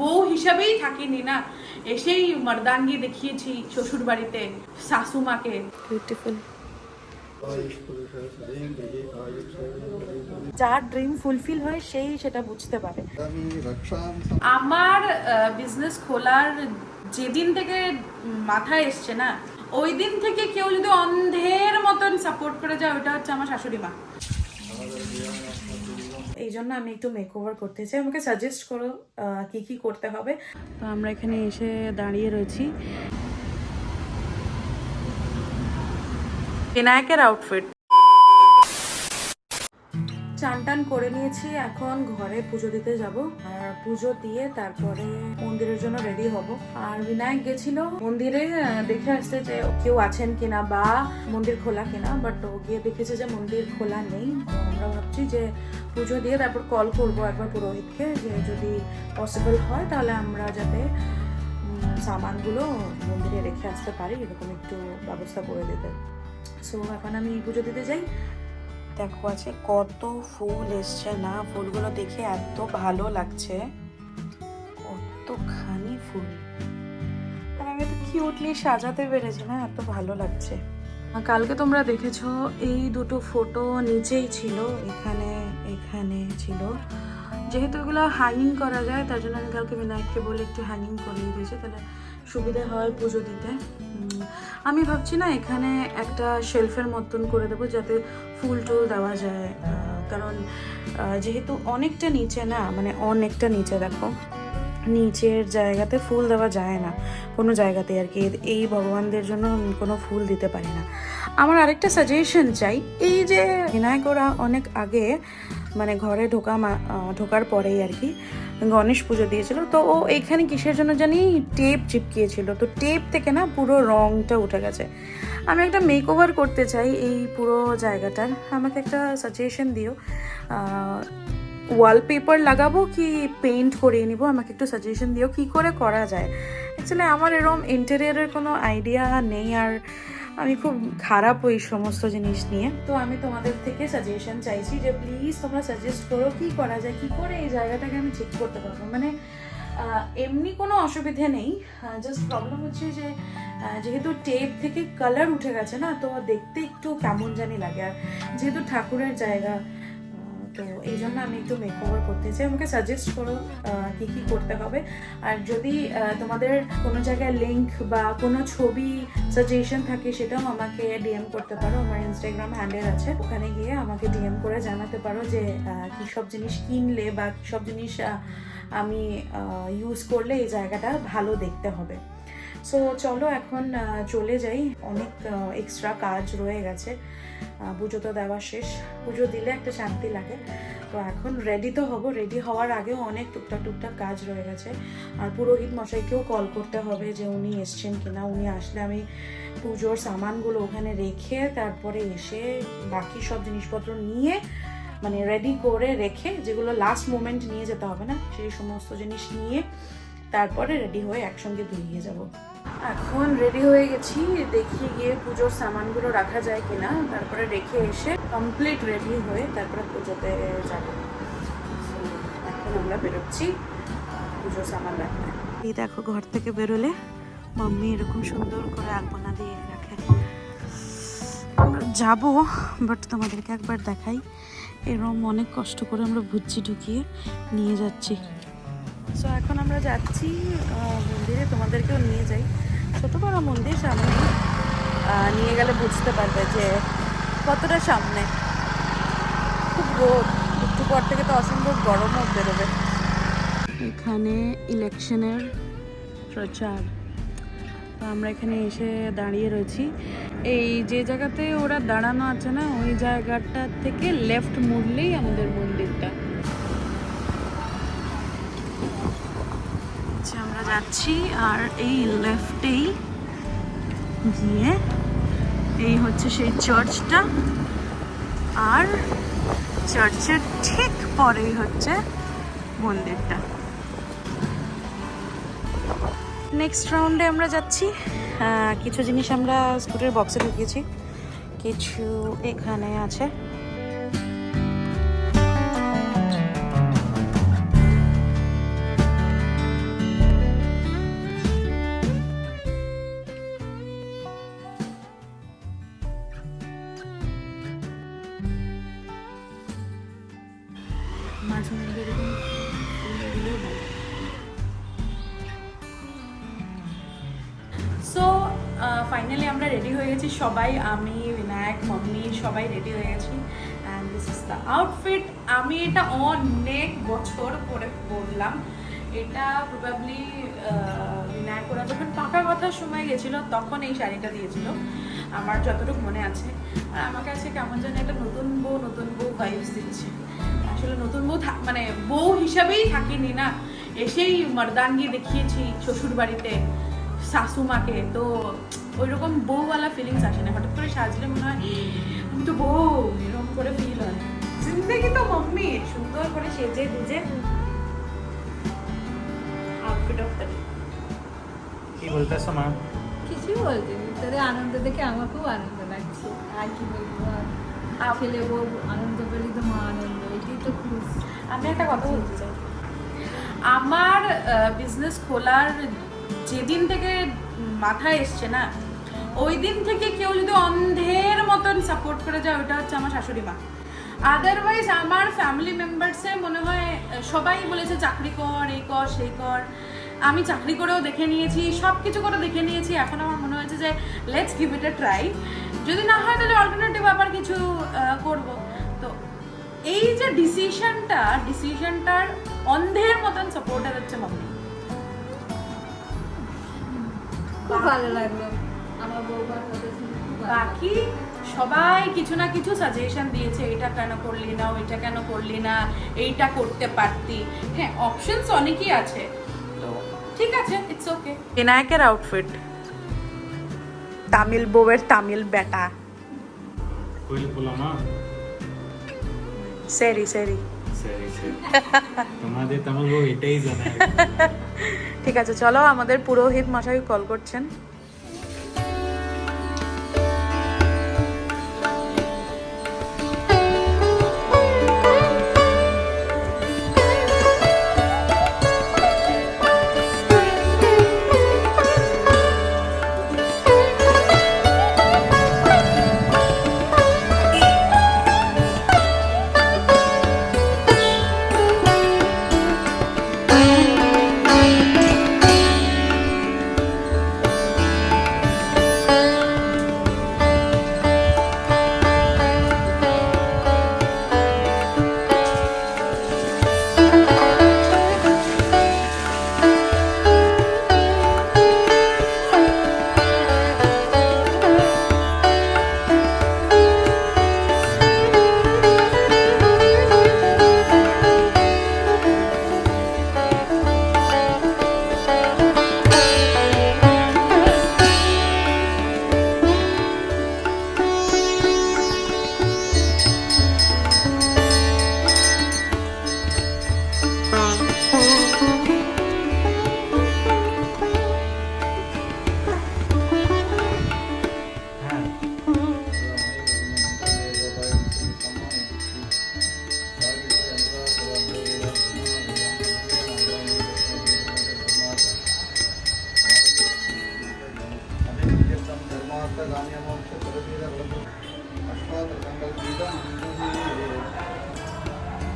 বউ হিসাবেই থাকিনি না, এসেই মর্দাঙ্গি দেখিয়েছি শ্বশুর বাড়িতে শাশুমাকে। বিউটিফুল। যার ড্রিম ফুলফিল হয় সেই সেটা বুঝতে পারে। আমার বিজনেস খোলার যেদিন থেকে মাথায় এসছে না, ওই দিন থেকে কেউ যদি অন্ধের মতন সাপোর্ট করে যায়, ওটা হচ্ছে আমার শাশুড়ি মা। এই জন্য আমি একটু মেকওভার করতে চাই, আমাকে সাজেস্ট করো কি কি করতে হবে। তো আমরা এখানে এসে দাঁড়িয়ে রয়েছি। বিনায়কের আউটফিট চান টান করে নিয়েছি, এখন ঘরে পুজো দিতে যাব। আর পুজো দিয়ে তারপরে মন্দিরের জন্য রেডি হব। আর বিনায়ক গেছিল মন্দিরে দেখে আসতে যে কেউ আছেন কিনা বা মন্দির খোলা কিনা, বাট ও গিয়ে দেখেছে যে মন্দির খোলা নেই। আমরা ভাবছি যে পুজো দিয়ে তারপর কল করব একবার পুরোহিতকে, যে যদি পসিবল হয় তাহলে আমরা যাতে সামানগুলো মন্দিরে রেখে আসতে পারি, এরকম একটু ব্যবস্থা করে দিতে। সো এখন আমি পুজো দিতে যাই। দেখো আছে কত ফুল এসছে না, ফুলগুলো দেখে এত ভালো লাগছে, কতখানি ফুল। আর আমি তো কিউটলি সাজাতে পেরেছি না, এত ভালো লাগছে। কালকে তোমরা দেখেছো এই দুটো ফটো নিচেই ছিল, এখানে এখানে ছিল। যেহেতু এগুলো হ্যাঙ্গিং করা যায়, তার জন্য আমি কালকে বিনায়ককে বলে একটু হ্যাঙ্গিং করিয়ে দিয়েছি, তাহলে সুবিধা হয় পুজো দিতে। আমি ভাবছি না এখানে একটা শেলফের মতন করে দেবো, যাতে ফুল টুল দেওয়া যায়। কারণ যেহেতু অনেকটা নিচে না, মানে অনেকটা নিচে, দেখো নিচের জায়গাতে ফুল দেওয়া যায় না কোনো জায়গাতে আর কি। এই ভগবানদের জন্য কোনো ফুল দিতে পারি না। আমার আরেকটা সাজেশন চাই, এই যে বিনায়ক ওরা অনেক আগে মানে ঘরে ঢোকার পরেই আর কি গণেশ পুজো দিয়েছিল, তো ও এইখানে কিসের জন্য জানি টেপ চিপকিয়েছিল, তো টেপ থেকে না পুরো রংটা উঠে গেছে। আমি একটা মেকওভার করতে চাই এই পুরো জায়গাটার, আমাকে একটা সাজেশন দিও। ওয়ালপেপার লাগাবো কি পেইন্ট করিয়ে নিব, আমাকে একটু সাজেশন দিও কি করে করা যায়। অ্যাকচুয়ালি আমার এরকম ইন্টেরিয়ারের কোনো আইডিয়া নেই, আর আমি খুব খারাপ ওই সমস্ত জিনিস নিয়ে। তো আমি তোমাদের থেকে সাজেশন চাইছি যে প্লিজ তোমরা সাজেস্ট করো কি করা যায়, কি করে এই জায়গাটাকে আমি ঠিক করতে পারবো। মানে এমনি কোনো অসুবিধে নেই, জাস্ট প্রবলেম হচ্ছে যে যেহেতু টেপ থেকে কালার উঠে গেছে না, তো দেখতে একটু কেমন জানি লাগে। আর যেহেতু ঠাকুরের জায়গা, তো এই জন্য আমি একটু মেকওভার করতে চাই। আমাকে সাজেস্ট করো কি কি করতে হবে। আর যদি তোমাদের কোনো জায়গায় লিঙ্ক বা কোনো ছবি সাজেশন থাকে, সেটাও আমাকে ডিএম করতে পারো। আমার ইনস্টাগ্রাম হ্যান্ডেল আছে, ওখানে গিয়ে আমাকে ডিএম করে জানাতে পারো যে কী সব জিনিস কিনলে বা কী সব জিনিস আমি ইউজ করলে এই জায়গাটা ভালো দেখতে হবে। সো চলো এখন চলে যাই, অনেক এক্সট্রা কাজ রয়ে গেছে। পুজো তো দেওয়া শেষ, পুজো দিলে একটা শান্তি লাগে। তো এখন রেডি তো হব, রেডি হওয়ার আগেও অনেক টুকটাক কাজ রয়ে গেছে। আর পুরোহিত মশাইকেও কল করতে হবে যে উনি এসছেন কিনা। উনি আসলে আমি পুজোর সামানগুলো ওখানে রেখে তারপরে এসে বাকি সব জিনিসপত্র নিয়ে, মানে রেডি করে রেখে, যেগুলো লাস্ট মোমেন্ট নিয়ে যেতে হবে না, সেই সমস্ত জিনিস নিয়ে তারপরে রেডি হয়ে একসঙ্গে বেরিয়ে যাব। এখন রেডি হয়ে গেছি, দেখি গিয়ে পুজোর সামানগুলো রাখা যায় কিনা, তারপরে রেখে এসে কমপ্লিট রেডি হয়ে তারপরে পুজোতে যাব। এখন আমরা বেরোচ্ছি পুজোর সামান রাখতে। এই দেখো ঘর থেকে বেরোলে মাম্মি এরকম সুন্দর করে আলপনা দিয়ে রাখে। আমরা যাবো, বাট তোমাদেরকে একবার দেখাই, এরকম অনেক কষ্ট করে আমরা ভুচ্ছি ঢুকিয়ে নিয়ে যাচ্ছি। সো এখন আমরা যাচ্ছি মন্দিরে, তোমাদেরকেও নিয়ে যাই। ছোটো বড় মন্দির সামনে, নিয়ে গেলে বুঝতে পারবে যে কতটা সামনে। খুব রোদ, একটু পর থেকে তো অসম্ভব গরমও বেরোবে। এখানে ইলেকশনের প্রচার, আমরা এখানে এসে দাঁড়িয়ে রয়েছি। এই যে জায়গাতে ওরা দাঁড়ানো আছে না, ওই জায়গাটা থেকে লেফট মুড়লেই আমাদের মন্দিরটা। আমরা যাচ্ছি, আর এই লেফটেই গিয়ে এই হচ্ছে সেই চার্চটা, আর চার্চের ঠিক পরেই হচ্ছে মন্দিরটা। নেক্সট রাউন্ডে আমরা যাচ্ছি। কিছু জিনিস আমরা স্কুটের বক্সে ঢুকিয়েছি, কিছু এখানে আছে। ফাইনালি আমরা রেডি হয়ে গেছি সবাই, আমি বিনায়ক মাম্মি সবাই রেডি হয়ে গেছি। And this is the outfit. আমি এটা অনেক বছর পরে পরলাম। এটা প্রবাবলি বিনায়ক ওরা যখন পাকা কথার সময় গেছিলো তখন এই শাড়িটা দিয়েছিল, আমার যতটুকু মনে আছে। আর আমার কাছে কেমন যেন একটা নতুন বউ ভাইবস দিচ্ছে। আসলে নতুন বউ মানে বউ হিসাবেই থাকিনি না, এসেই মর্দানগি দেখিয়েছি শ্বশুর বাড়িতে শাশুমাকে, তো ওইরকম বউওয়ালা ফিলিংস আসে না। হঠাৎ করে সাজলে মনে হয় আমি তো বউ, এরকম করে ফিল হয়। জিন্দগি তো মাম্মি, সুন্দর করে সেজে গুজে আউটফিট অফ দ্য ডে। কি বলতেছ মা? কিছুই বলতে নেই, তোদের আনন্দ দেখে আমার খুব আনন্দ লাগছে। আর কি বলবো, আর ছেলে বউ আনন্দ পেলে তো মা আনন্দ, এটাই তো খুশ। আমি একটা কথা বলতে চাই, আমার বিজনেস খোলার যেদিন থেকে মাথায় এসছে না, ওই দিন থেকে কেউ যদি অন্ধের মতন সাপোর্ট করে যায়, ওটা হচ্ছে আমার শাশুড়ি মা। আদারওয়াইজ আমার ফ্যামিলি মেম্বার্সে মনে হয় সবাই বলেছে চাকরি কর, এই কর সেই কর। আমি চাকরি করেও দেখে নিয়েছি, সব কিছু করে দেখে নিয়েছি। এখন আমার মনে হয়েছে যে let's give it A try, যদি না হয় তাহলে অল্টারনেটিভ আবার কিছু করব। তো এই যে ডিসিশনটার অন্ধের মতন সাপোর্টার হচ্ছে মাম্মি। খুব ভালো লাগলো আমার বউবার কথা শুনে, খুব ভালো লাগলো। বাকি সবাই কিছু না কিছু সাজেশন দিয়েছে, এটা কেন করলি না, ওইটা কেন করলি না, এইটা করতে পারতি। হ্যাঁ, অপশনস অনেকই আছে, তো ঠিক আছে, ইটস ওকে। বিনায়কের আউটফিট, তামিল বউয়ের তামিল বেটা। কোয়েল পোলামা সেরি সেরি সরি সরি তোমাদের তামিল বউ এটাই জানে। ঠিক আছে, চলো, আমাদের পুরোহিত মশাই কল করছেন।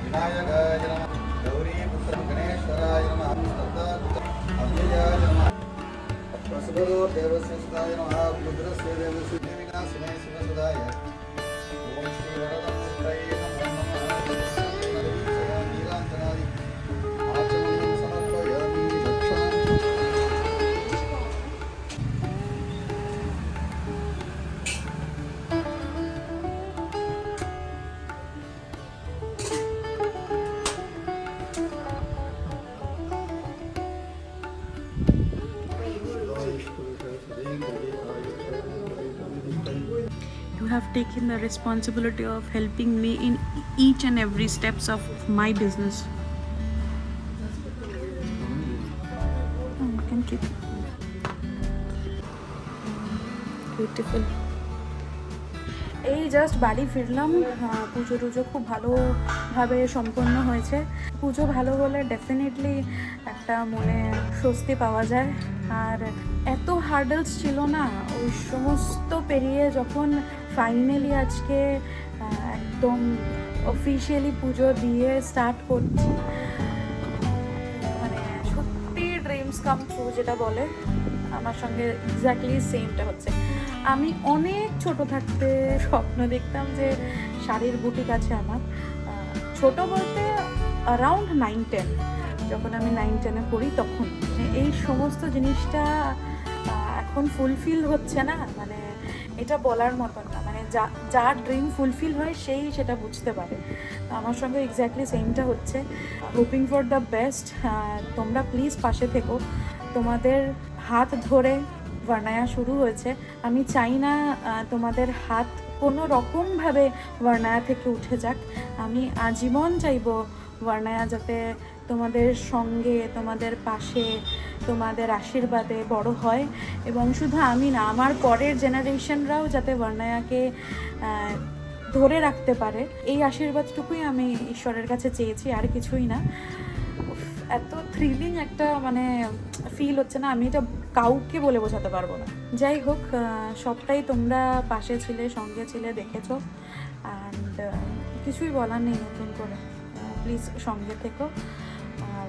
विनायकाय नमः गौरी पुत्र गणेश्वराय नमः अव्ययाय नमः प्रसभो देवस्यस्ताय नमः रुद्रस्य देवस्य विनाशिने शिवसुदाय ओम श्री वरदमुक्तये नमो नमः नीलांजनादि आचमनीं समर्पयामि रक्षामि। You have taken the responsibility of helping me in each and every steps of my business. Thank you. Beautiful. এই জাস্ট বাড়ি ফিরলাম, পুজো টুজো খুব ভালোভাবে সম্পন্ন হয়েছে। পুজো ভালো হলে ডেফিনেটলি একটা মনে স্বস্তি পাওয়া যায়। আর এত হার্ডলস ছিল না, ওই সমস্ত পেরিয়ে যখন ফাইনালি আজকে একদম অফিসিয়ালি পুজো দিয়ে স্টার্ট করছি, মানে সত্যি ড্রিমস কাম ট্রু যেটা বলে, আমার সঙ্গে এক্স্যাক্টলি সেমটা হচ্ছে। আমি অনেক ছোট থাকতে স্বপ্ন দেখতাম যে শাড়ির বুটিক আছে আমার। ছোট বলতে অ্যারাউন্ড 9-10, যখন আমি 9-10-এ পড়ি তখন। এই সমস্ত জিনিসটা এখন ফুলফিল হচ্ছে না, মানে এটা বলার মতন না। মানে যার ড্রিম ফুলফিল হয় সেই সেটা বুঝতে পারে। আমার সঙ্গে এক্স্যাক্টলি সেমটা হচ্ছে। Hoping for the best. তোমরা প্লিজ পাশে থেকো। তোমাদের হাত ধরে ভার্নায়া শুরু হয়েছে। আমি চাই না তোমাদের হাত কোনো রকমভাবে ভার্নায়া থেকে উঠে যাক। আমি আজীবন চাইবো ভার্নায়া যাতে তোমাদের সঙ্গে, তোমাদের পাশে, তোমাদের আশীর্বাদে বড় হয়। এবং শুধু আমি না, আমার পরের জেনারেশনরাও যাতে ভার্নায়াকে ধরে রাখতে পারে, এই আশীর্বাদটুকুই আমি ঈশ্বরের কাছে চেয়েছি, আর কিছুই না। এত থ্রিলিং একটা মানে ফিল হচ্ছে না, আমি এটা কাউকে বলে বোঝাতে পারবো না। যাই হোক, সবটাই তোমরা পাশে ছিলে, সঙ্গে ছিলে, দেখেছো। অ্যান্ড কিছুই বলার নেই নতুন করে। প্লিজ সঙ্গে থেকো আর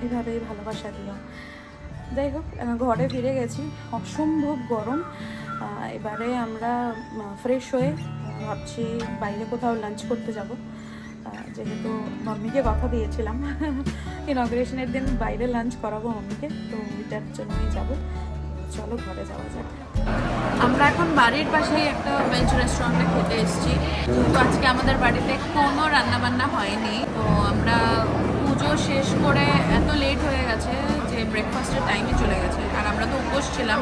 এভাবেই ভালোবাসা দিও। যাই হোক, ঘরে ফিরে গেছি, অসম্ভব গরম। এবারে আমরা ফ্রেশ হয়ে ভাবছি বাইরে কোথাও লাঞ্চ করতে যাব, যেহেতু মাম্মিকে কথা দিয়েছিলাম ইনগ্রেশনের দিন বাইরে লাঞ্চ করাবো মাম্মিকে, তো এটার জন্যই যাব। চলো ঘরে যাওয়া যাক। আমরা এখন বাড়ির পাশেই একটা ভেজ রেস্টুরেন্টে খেতে এসেছি। তো আজকে আমাদের বাড়িতে কোনো রান্নাবান্না হয়নি, তো আমরা পুজো শেষ করে এত লেট হয়ে গেছে যে ব্রেকফাস্টের টাইমে চলে গেছে, আর আমরা তো উপোস ছিলাম,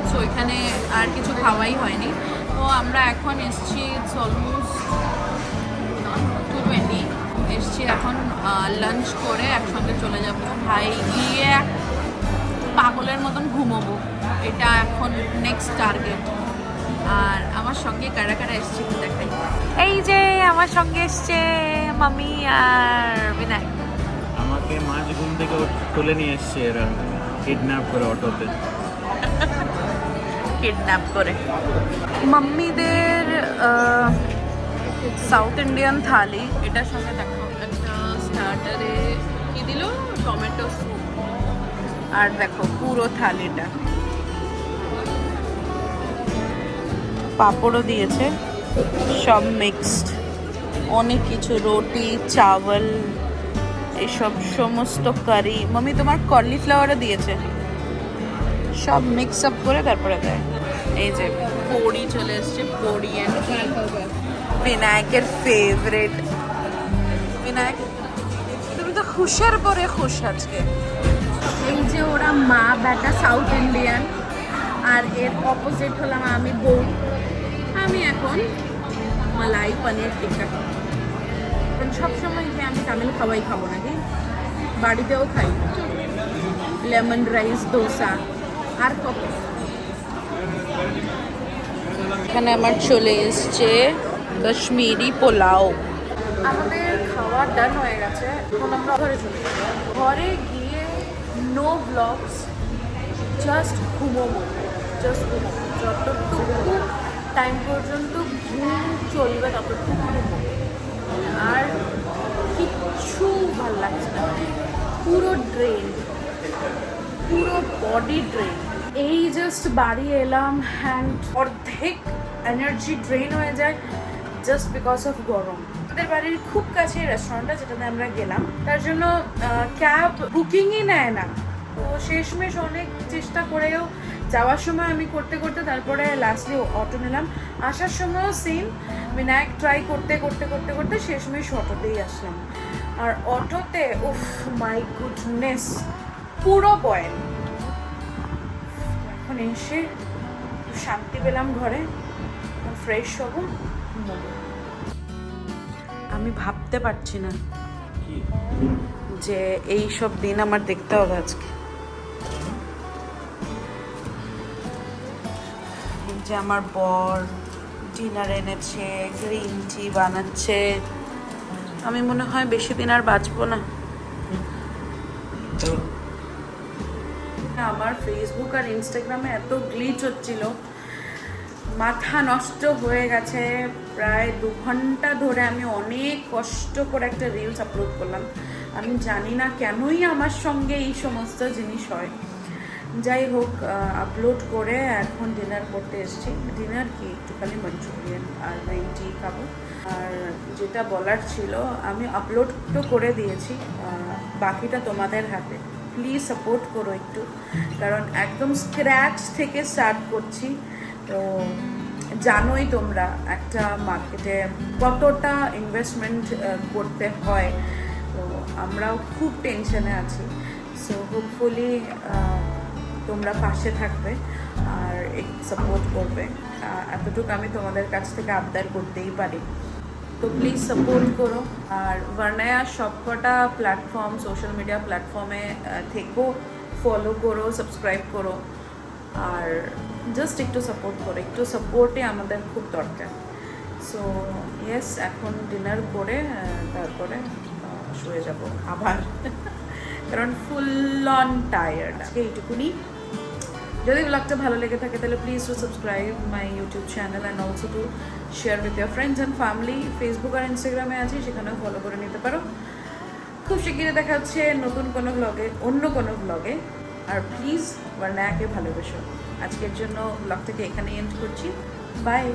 সো এখানে আর কিছু খাওয়াই হয়নি। তো আমরা এখন এসেছি, ইটস অলমোস্ট 2:20 এসছি। এখন লাঞ্চ করে একসঙ্গে চলে যাব। ভাই গিয়ে পাগলের মতন ঘুমোবো, এটা এখন নেক্সট টার্গেট। আর আমার সঙ্গে কারা কারা এসছে দেখাই। এই যে আমার সঙ্গে এসছে মাম্মি আর বিনায়ক। আমাকে মাঝ ঘুম থেকে তুলে নিয়ে এসছে এরা, কিডন্যাপ করে অটোতে। কিডন্যাপ করে। মাম্মিদের সাউথ ইন্ডিয়ান থালি, এটার সঙ্গে দেখো একটা স্টার্টারে কি দিল, টমেটো স্যুপ, আর দেখো পুরো থালিটা পাঁপড়ও দিয়েছে, সব মিক্সড, অনেক কিছু, রুটি, চাওয়াল, এইসব সমস্ত কারি। মাম্মি তোমার কলিফ্লাওয়ারও দিয়েছে, সব মিক্স আপ করে তারপরে দেয়। এই যে বড়ি চলে এসছে, বড়ি অ্যান্ড বিনায়কের ফেভারিট। বিনায়ক তুমি তো খুশের পরে খুশ আজকে। এই যে ওরা মা বেটা সাউথ ইন্ডিয়ান, আর এর অপোজিট হলাম আমি বউ। আমি এখন মালাই পনির টিক্কা খাবো। সবসময় যে আমি তামিল খাওয়াই খাবো নাকি, বাড়িতেও খাই লেমন রাইস, ডোসা, আর কত। এখানে আমার চলে এসছে কাশ্মীরি পোলাও। আমাদের খাওয়া ডান হয়ে গেছে, এখন আমরা ঘরে চলে যাবো। ঘরে গিয়ে নো ব্লগস, জাস্ট ঘুমোবো, যতটুকু টাইম পর্যন্ত ঘুম চলবে ততটুকু ঘুমোবো। আর কিচ্ছু ভাল লাগছে না, পুরো ড্রেন, পুরো বডি ড্রেন। এই জাস্ট বাড়ি এলাম অ্যান্ড অর্ধেক এনার্জি ড্রেন হয়ে যায় জাস্ট বিকজ অফ গরম। আমাদের বাড়ির খুব কাছে রেস্টুরেন্টটা যেটাতে আমরা গেলাম, তার জন্য ক্যাব বুকিংই নেয় না। তো শেষমেশ অনেক চেষ্টা করেও যাওয়ার সময় আমি করতে করতে তারপরে লাস্টলি অটো নিলাম। আসার সময়ও সেম, বিনায়ক ট্রাই করতে করতে করতে করতে শেষমেশ অটোতেই আসলাম। আর অটোতে উফ মাই গুডনেস, পুরো বয়েল। এখন এসে শান্তি পেলাম ঘরে, ফ্রেশ হবো, ঘুমোবো। আমি ভাবতে পারছি না যে এই সব দিন আমার দেখতে হবে আজকে। যে আমার বর ডিনার এনেছে, গ্রিন টি বানাচ্ছে, আমি মনে হয় বেশি দিন আর বাঁচবো না। আমার ফেসবুক আর ইনস্টাগ্রামে এত গ্লিচ হচ্ছিল, মাথা নষ্ট হয়ে গেছে। প্রায় 2 ঘন্টা ধরে আমি অনেক কষ্ট করে একটা রিলস আপলোড করলাম। আমি জানি না কেনই আমার সঙ্গে এই সমস্ত জিনিস হয়। যাই হোক, আপলোড করে এখন ডিনার করতে এসেছি। ডিনার কি, একটুখানি মাঞ্চুরিয়ান আর নাইনটি খাবো। আর যেটা বলার ছিল, আমি আপলোড তো করে দিয়েছি, বাকিটা তোমাদের হাতে। প্লিজ সাপোর্ট করো একটু, কারণ একদম স্ক্র্যাচ থেকে স্টার্ট করছি। তো জানোই তোমরা একটা মার্কেটে কতটা ইনভেস্টমেন্ট করতে হয়। তো আমরাও খুব টেনশনে আছি। সো হোপফুলি তোমরা পাশে থাকবে আর একটু সাপোর্ট করবে। এতটুকু আমি তোমাদের কাছ থেকে আবদার করতেই পারি। তো প্লিজ সাপোর্ট করো। আর ভার্নায়া সবকটা প্ল্যাটফর্ম, সোশ্যাল মিডিয়া প্ল্যাটফর্মে থেকেও ফলো করো, সাবস্ক্রাইব করো, আর জাস্ট একটু সাপোর্ট করো। একটু সাপোর্টে আমাদের খুব দরকার। সো ইয়েস, এখন ডিনার করে তারপরে শুয়ে যাব আবার, কারণ ফুল অন টায়ার্ড। আজকে এইটুকুনি। যদি ব্লগটা ভালো লেগে থাকে তাহলে please to subscribe my YouTube channel and also to share with your friends and family. Facebook আর ইনস্টাগ্রামে আছি, সেখানেও ফলো করে নিতে পারো। খুব শিগগিরই দেখা হচ্ছে নতুন কোনো ব্লগে, অন্য কোনো ব্লগে। আর প্লিজ ভার্নায়াকে ভালোবেসো। আজকের জন্য ব্লগটাকে এখানে এন্ড করছি। বাই।